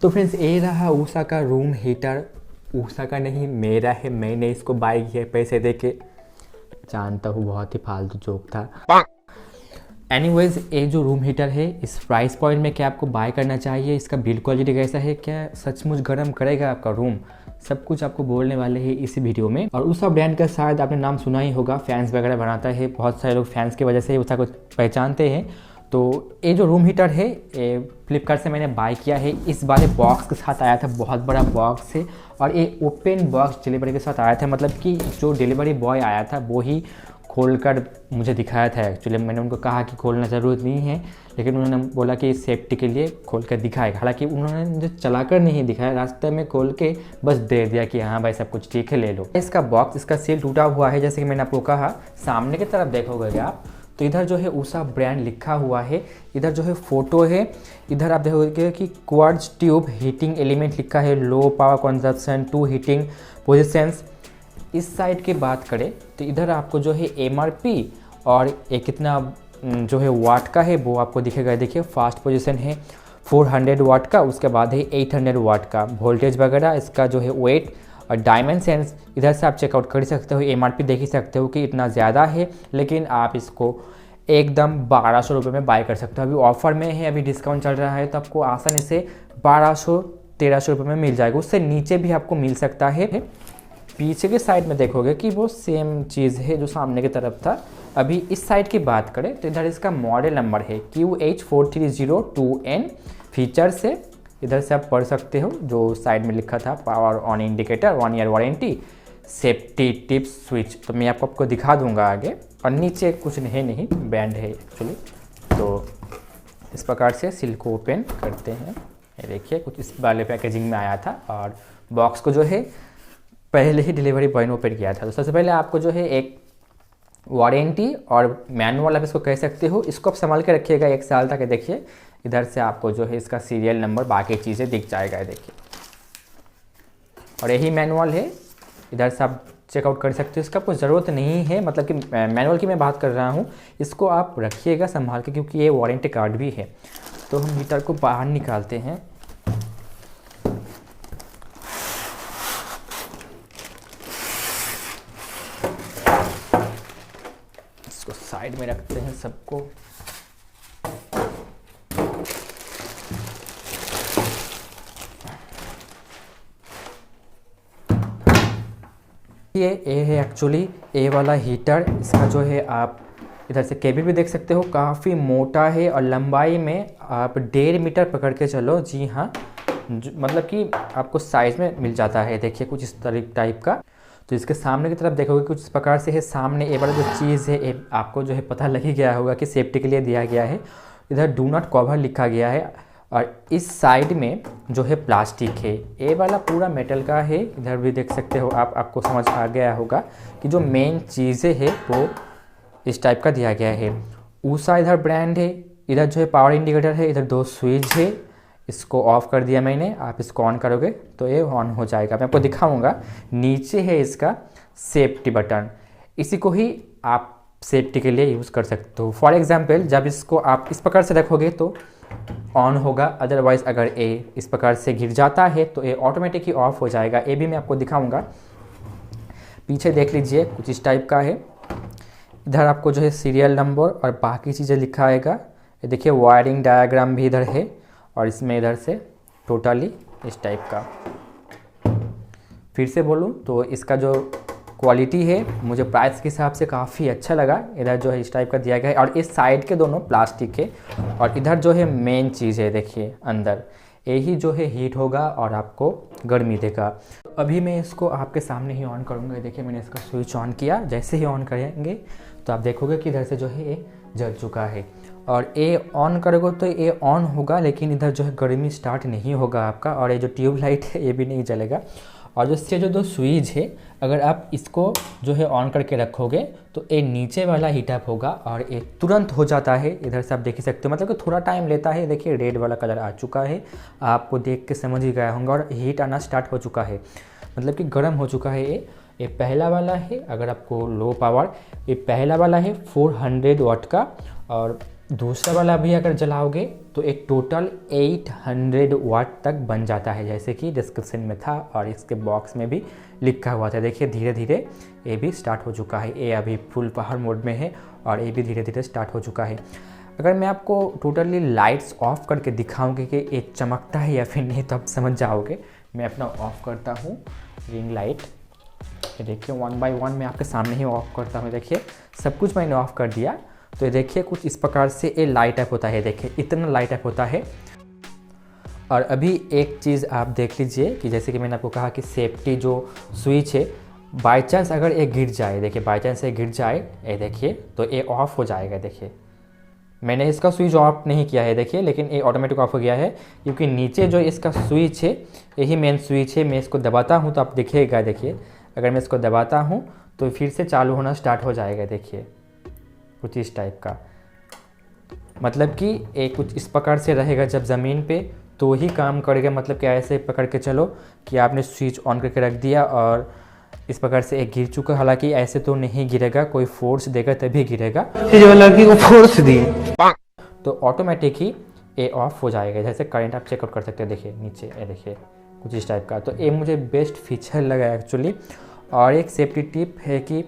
तो फ्रेंड्स ये रहा ऊषा का रूम हीटर। ऊषा का नहीं, मेरा है, मैंने इसको बाय किया पैसे दे के। जानता हूँ बहुत ही फालतू जोक था। एनीवेज ये जो रूम हीटर है इस प्राइस पॉइंट में क्या आपको बाय करना चाहिए, इसका बिल्ड क्वालिटी कैसा है, क्या सचमुच गर्म करेगा आपका रूम, सब कुछ आपको बोलने वाले हैं इसी वीडियो में। और उषा ब्रांड का शायद आपने नाम सुना ही होगा, फैंस वगैरह बनाता है, बहुत सारे लोग फैंस की वजह से उषा को पहचानते हैं। तो ये जो रूम हीटर है ये फ्लिपकार्ट से मैंने बाय किया है। इस वाले बॉक्स के साथ आया था, बहुत बड़ा बॉक्स है और ये ओपन बॉक्स डिलीवरी के साथ आया था। मतलब कि जो डिलीवरी बॉय आया था वो ही खोलकर मुझे दिखाया था। एक्चुअली मैंने उनको कहा कि खोलना ज़रूरत नहीं है, लेकिन उन्होंने बोला कि सेफ्टी के लिए खोल कर दिखाएगा। हालांकि उन्होंने मुझे चलाकर नहीं दिखाया, रास्ते में खोल के बस दे दिया कि हाँ भाई सब कुछ ठीक है ले लो। इसका बॉक्स, इसका सील टूटा हुआ है, जैसे कि मैंने आपको कहा। सामने की तरफ देखोगे आप तो इधर जो है उषा ब्रांड लिखा हुआ है, इधर जो है फ़ोटो है, इधर आप देखोगे कि क्वार्ट्ज ट्यूब हीटिंग एलिमेंट लिखा है, low power consumption, 2 heating positions. इस साइड की बात करें तो इधर आपको जो है MRP और ये कितना जो है वाट का है वो आपको दिखेगा। देखिए फास्ट पोजीशन है 400 वाट का, उसके बाद है 800 वाट का। वोल्टेज वगैरह इसका जो है वेट और डायमेंशंस इधर से आप चेकआउट कर सकते हो। MRP देख ही सकते हो कि इतना ज़्यादा है, लेकिन आप इसको एकदम 1200 रुपये में बाय कर सकते हो। अभी ऑफर में है, अभी डिस्काउंट चल रहा है, तो आपको आसानी से 1200-1300 रुपये में मिल जाएगा। उससे नीचे भी आपको मिल सकता है। पीछे के साइड में देखोगे कि वो सेम चीज़ है जो सामने की तरफ था। अभी इस साइड की बात करें तो इधर इसका मॉडल नंबर है QH4302N। फीचर्स है इधर से आप पढ़ सकते हो, जो साइड में लिखा था power on indicator, 1 year warranty, safety tips switch. तो मैं आपको दिखा दूंगा आगे। और नीचे कुछ नहीं बैंड है एक्चुअली। तो इस प्रकार से सील को ओपन करते हैं। ये देखिए कुछ इस वाले पैकेजिंग में आया था और बॉक्स को जो है पहले ही डिलीवरी बॉय ने ओपन किया था। तो सबसे पहले आपको जो है एक वारंटी और मैनुअल आप इसको कह सकते हो, इसको आप संभाल के रखिएगा 1 साल तक। देखिए इधर से आपको जो है इसका सीरियल नंबर बाकी चीज़ें दिख जाएगा। देखिए और यही मैनुअल है, इधर से आप चेकआउट कर सकते हो। इसका कुछ ज़रूरत नहीं है, मतलब कि मैनुअल की मैं बात कर रहा हूँ, इसको आप रखिएगा संभाल के, क्योंकि ये वारंटी कार्ड भी है। तो हम हीटर को बाहर निकालते हैं। इसको साइड में रखते हैं सबको। ये है एक्चुअली ए वाला हीटर। इसका जो है आप इधर से केबल भी देख सकते हो, काफ़ी मोटा है और लंबाई में आप 1.5 मीटर पकड़ के चलो। जी हाँ, मतलब कि आपको साइज़ में मिल जाता है। देखिए कुछ इस टाइप का। तो इसके सामने की तरफ देखोगे कुछ इस प्रकार से है। सामने ये वाला जो चीज़ है ये आपको जो है पता लग ही गया होगा कि सेफ्टी के लिए दिया गया है। इधर डू नॉट कवर लिखा गया है और इस साइड में जो है प्लास्टिक है, ये वाला पूरा मेटल का है। इधर भी देख सकते हो आप, आपको समझ आ गया होगा कि जो मेन चीज़ें है वो इस टाइप का दिया गया है। ऊषा इधर ब्रांड है, इधर जो है पावर इंडिकेटर है, इधर 2 स्विच है। इसको ऑफ कर दिया मैंने, आप इसको ऑन करोगे तो ये ऑन हो जाएगा। मैं आपको दिखाऊंगा। नीचे है इसका सेफ्टी बटन, इसी को ही आप सेफ्टी के लिए यूज़ कर सकते हो। फॉर एग्जांपल जब इसको आप इस प्रकार से रखोगे तो ऑन होगा, अदरवाइज़ अगर ये इस प्रकार से गिर जाता है तो ये ऑटोमेटिक ही ऑफ हो जाएगा। ये भी मैं आपको दिखाऊंगा। पीछे देख लीजिए कुछ इस टाइप का है। इधर आपको जो है सीरियल नंबर और बाकी चीज़ें लिखा आएगा। ये देखिए वायरिंग डायग्राम भी इधर है और इसमें इधर से टोटली इस टाइप का। फिर से बोलूँ तो इसका जो क्वालिटी है मुझे प्राइस के हिसाब से काफ़ी अच्छा लगा। इधर जो है इस टाइप का दिया गया है और इस साइड के दोनों प्लास्टिक है और इधर जो है मेन चीज़ है, देखिए अंदर यही जो है हीट होगा और आपको गर्मी देगा। अभी मैं इसको आपके सामने ही ऑन करूँगा। देखिए मैंने इसका स्विच ऑन किया, जैसे ही ऑन करेंगे तो आप देखोगे कि इधर से जो है ये जल चुका है और ये ऑन करोगे तो ये ऑन होगा, लेकिन इधर जो है गर्मी स्टार्ट नहीं होगा आपका। और ये जो ट्यूबलाइट है ये भी नहीं जलेगा। और जो 2 स्विच है, अगर आप इसको जो है ऑन करके रखोगे तो ये नीचे वाला हीटअप होगा और ये तुरंत हो जाता है। इधर से आप देख ही सकते हो, मतलब कि थोड़ा टाइम लेता है। देखिए रेड वाला कलर आ चुका है, आपको देख के समझ ही गया होगा और हीट आना स्टार्ट हो चुका है, मतलब कि गर्म हो चुका है। ये पहला वाला है, अगर आपको लो पावर, ये पहला वाला है 400 वाट का और दूसरा वाला भी अगर जलाओगे तो एक टोटल 800 वाट तक बन जाता है, जैसे कि डिस्क्रिप्शन में था और इसके बॉक्स में भी लिखा हुआ था। देखिए धीरे धीरे ये भी स्टार्ट हो चुका है, ये अभी फुल पावर मोड में है और ये भी धीरे धीरे स्टार्ट हो चुका है। अगर मैं आपको टोटली लाइट्स ऑफ करके दिखाऊंगी कि ये चमकता है या फिर नहीं तो आप समझ जाओगे। मैं अपना ऑफ करता हूँ रिंग लाइट, ये देखिए 1 बाय 1 मैं आपके सामने ही ऑफ करता हूँ। देखिए सब कुछ मैंने ऑफ कर दिया, तो ये देखिए कुछ इस प्रकार से ये लाइट अप होता है। देखिए इतना लाइट अप होता है। और अभी एक चीज़ आप देख लीजिए कि जैसे कि मैंने आपको कहा कि सेफ्टी जो स्विच है, बाय चांस अगर ये गिर जाए, देखिए बाय चांस ये गिर जाए, ये देखिए तो ये ऑफ हो जाएगा। देखिए मैंने इसका स्विच ऑफ नहीं किया है देखिए, लेकिन ये ऑटोमेटिक ऑफ हो गया है क्योंकि नीचे जो इसका स्विच है यही मेन स्विच है। मैं इसको दबाता हूँ तो आप देखिएगा, देखिए अगर मैं इसको दबाता हूँ तो फिर से चालू होना स्टार्ट हो जाएगा। देखिए कुछ इस टाइप का, मतलब कि ये कुछ इस प्रकार से रहेगा। जब ज़मीन पे तो ही काम करेगा, मतलब कि ऐसे पकड़ के चलो कि आपने स्विच ऑन करके रख दिया और इस प्रकार से एक गिर चुका। हालांकि ऐसे तो नहीं गिरेगा, कोई फोर्स देगा तभी गिरेगा। जो लड़की को फोर्स दी तो ऑटोमेटिक ही ये ऑफ हो जाएगा। जैसे करंट आप चेकआउट कर सकते हैं, देखिए नीचे ये देखिए कुछ इस टाइप का। तो ये मुझे बेस्ट फीचर लगा एक्चुअली। और एक सेफ्टी टिप है कि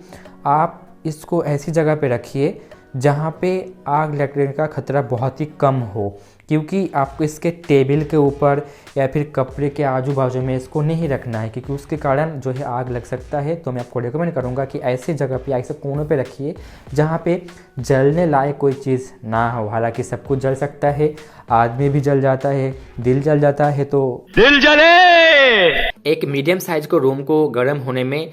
आप इसको ऐसी जगह पे रखिए जहाँ पे आग लगने का खतरा बहुत ही कम हो, क्योंकि आपको इसके टेबल के ऊपर या फिर कपड़े के आजू बाजू में इसको नहीं रखना है, क्योंकि उसके कारण जो है आग लग सकता है। तो मैं आपको रिकमेंड करूँगा कि ऐसी जगह पे, ऐसे कोनों पे रखिए जहाँ पे जलने लायक कोई चीज़ ना हो। हालांकि सब कुछ जल सकता है, आदमी भी जल जाता है, दिल जल जाता है, तो दिल जले। एक मीडियम साइज को रूम को गर्म होने में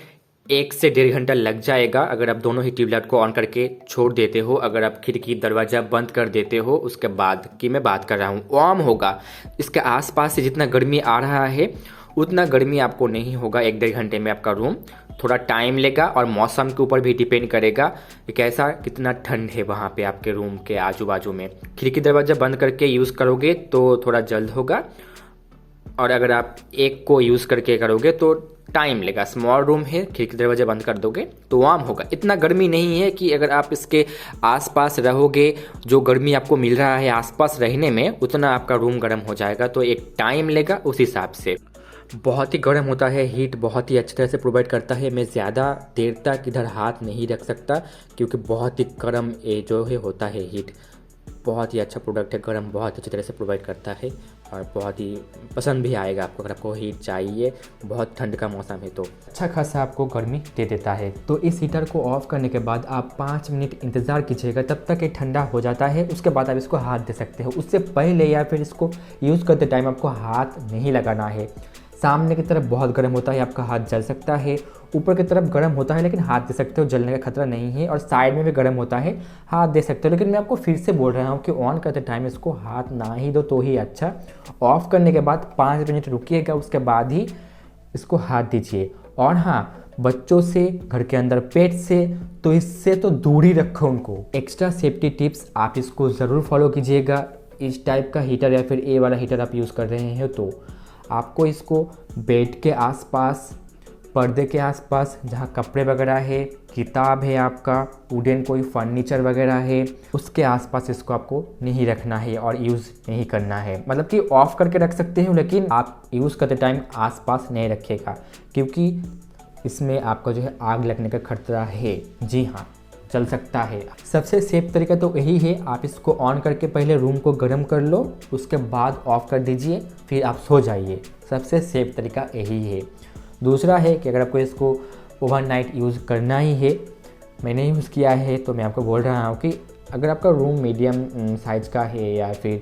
1 से 1.5 घंटा लग जाएगा अगर आप दोनों ही ट्यूबलाइट को ऑन करके छोड़ देते हो। अगर आप खिड़की दरवाज़ा बंद कर देते हो उसके बाद की मैं बात कर रहा हूँ, वार्म होगा। इसके आसपास से जितना गर्मी आ रहा है उतना गर्मी आपको नहीं होगा 1-1.5 घंटे में। आपका रूम थोड़ा टाइम लेगा और मौसम के ऊपर भी डिपेंड करेगा कि कैसा कितना ठंड है वहाँ पे आपके रूम के आजू बाजू में। खिड़की दरवाज़ा बंद करके यूज़ करोगे तो थोड़ा जल्द होगा, और अगर आप एक को यूज़ करके करोगे तो टाइम लेगा। स्मॉल रूम है, खिड़की दरवाजे बंद कर दोगे तो वार्म होगा। इतना गर्मी नहीं है कि अगर आप इसके आसपास रहोगे, जो गर्मी आपको मिल रहा है आसपास रहने में, उतना आपका रूम गर्म हो जाएगा। तो एक टाइम लेगा उस हिसाब से। बहुत ही गर्म होता है, हीट बहुत ही अच्छी तरह से प्रोवाइड करता है। मैं ज़्यादा देर तक इधर हाथ नहीं रख सकता क्योंकि बहुत ही गर्म ये जो है होता है हीट। बहुत ही अच्छा प्रोडक्ट है, गर्म बहुत अच्छी तरह से प्रोवाइड करता है और बहुत ही पसंद भी आएगा आपको। अगर आपको हीट चाहिए, बहुत ठंड का मौसम है तो अच्छा खासा आपको गर्मी दे देता है। तो इस हीटर को ऑफ करने के बाद आप 5 मिनट इंतज़ार कीजिएगा, तब तक ये ठंडा हो जाता है। उसके बाद आप इसको हाथ दे सकते हो। उससे पहले या फिर इसको यूज़ करते टाइम आपको हाथ नहीं लगाना है। सामने की तरफ बहुत गर्म होता है, आपका हाथ जल सकता है। ऊपर की तरफ गर्म होता है लेकिन हाथ दे सकते हो, जलने का खतरा नहीं है। और साइड में भी गर्म होता है, हाथ दे सकते हो। लेकिन मैं आपको फिर से बोल रहा हूँ कि ऑन करते टाइम इसको हाथ ना ही दो तो ही अच्छा। ऑफ करने के बाद 5 मिनट रुकिएगा, उसके बाद ही इसको हाथ दीजिए। और हाँ, बच्चों से, घर के अंदर पेट से, तो इससे तो दूर ही रखो उनको। एक्स्ट्रा सेफ्टी टिप्स आप इसको ज़रूर फॉलो कीजिएगा। इस टाइप का हीटर या फिर ए वाला हीटर आप यूज़ कर रहे हो तो आपको इसको बेड के आसपास, पर्दे के आसपास, जहाँ कपड़े वगैरह है, किताब है आपका, वुडन कोई फर्नीचर वगैरह है, उसके आसपास इसको आपको नहीं रखना है और यूज़ नहीं करना है। मतलब कि ऑफ़ करके रख सकते हो लेकिन आप यूज़ करते टाइम आसपास नहीं रखिएगा, क्योंकि इसमें आपका जो है आग लगने का खतरा है। जी हाँ, चल सकता है। सबसे सेफ तरीका तो यही है, आप इसको ऑन करके पहले रूम को गर्म कर लो, उसके बाद ऑफ़ कर दीजिए, फिर आप सो जाइए। सबसे सेफ तरीका यही है। दूसरा है कि अगर आपको इसको ओवरनाइट यूज़ करना ही है, मैंने यूज़ किया है तो मैं आपको बोल रहा हूँ कि अगर आपका रूम मीडियम साइज़ का है या फिर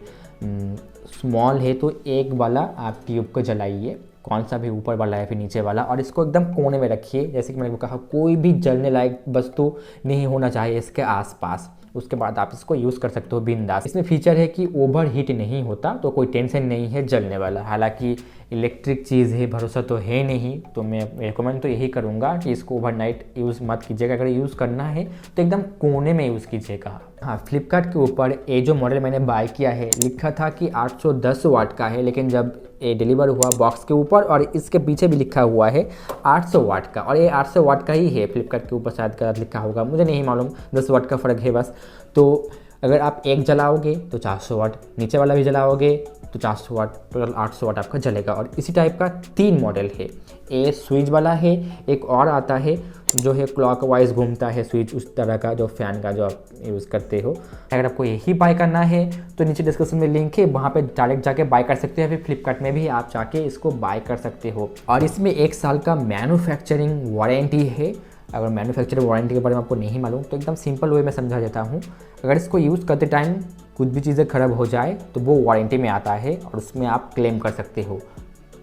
स्मॉल है तो एक वाला आप ट्यूब को जलाइए, कौन सा भी, ऊपर वाला या फिर नीचे वाला, और इसको एकदम कोने में रखिए। जैसे कि मैंने कहा, कोई भी जलने लायक वस्तु नहीं होना चाहिए इसके आसपास। उसके बाद आप इसको यूज़ कर सकते हो बिंदास। इसमें फीचर है कि ओवर हीट नहीं होता, तो कोई टेंशन नहीं है जलने वाला। हालांकि इलेक्ट्रिक चीज़ है, भरोसा तो है नहीं, तो मैं रिकमेंड तो यही करूँगा कि इसको ओवरनाइट यूज़ मत कीजिएगा। अगर यूज़ करना है तो एकदम कोने में यूज़ कीजिएगा। हाँ, फ्लिपकार्ट के ऊपर ये जो मॉडल मैंने बाय किया है, लिखा था कि 810 वाट का है, लेकिन जब ये डिलीवर हुआ बॉक्स के ऊपर, और इसके पीछे भी लिखा हुआ है 800 वाट का, और ये 800 वाट का ही है। फ्लिपकार्ट के ऊपर शायद गलत लिखा होगा, मुझे नहीं मालूम, 10 वाट का फ़र्क है बस। तो अगर आप एक जलाओगे तो 400 वाट, नीचे वाला भी जलाओगे तो 400 वाट, टोटल 800 वाट आपका जलेगा। और इसी टाइप का 3 मॉडल है, ए स्विच वाला है, एक और आता है जो है क्लॉकवाइज घूमता है स्विच, उस तरह का जो फ़ैन का जो आप यूज़ करते हो। अगर आपको यही बाय करना है तो नीचे डिस्क्रिप्शन में लिंक है, वहाँ पे डायरेक्ट जाके बाय कर सकते हो, फिर फ्लिपकार्ट में भी आप जाके इसको बाय कर सकते हो। और इसमें 1 साल का मैन्युफैक्चरिंग वारंटी है। अगर मैन्युफैक्चरिंग वारंटी के बारे में आपको नहीं मालूम तो एकदम सिंपल वे में समझा देता हूँ। अगर इसको यूज़ करते टाइम कुछ भी चीज़ें ख़राब हो जाए तो वो वारंटी में आता है और उसमें आप क्लेम कर सकते हो।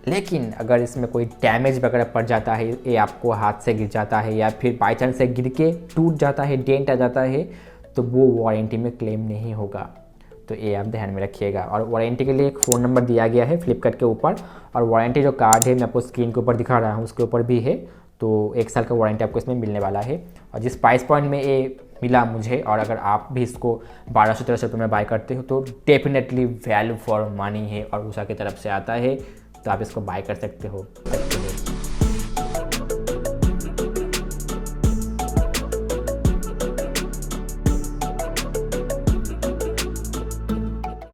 लेकिन अगर इसमें कोई डैमेज वगैरह पड़ जाता है, ये आपको हाथ से गिर जाता है या फिर बाई चांस से गिर के टूट जाता है, डेंट आ जाता है, तो वो वारंटी में क्लेम नहीं होगा। तो ये आप ध्यान में रखिएगा। और वारंटी के लिए एक फ़ोन नंबर दिया गया है फ्लिपकार्ट के ऊपर, और वारंटी जो कार्ड है मैं आपको स्क्रीन के ऊपर दिखा रहा हूँ उसके ऊपर भी है। तो 1 साल का वारंटी आपको इसमें मिलने वाला है। और जिस प्राइस पॉइंट में ये मिला मुझे, और अगर आप भी इसको 1200-1300 रुपये में बाय करते हो तो डेफिनेटली वैल्यू फॉर मनी है और उषा की तरफ से आता है, तो आप इसको बाय कर सकते हो।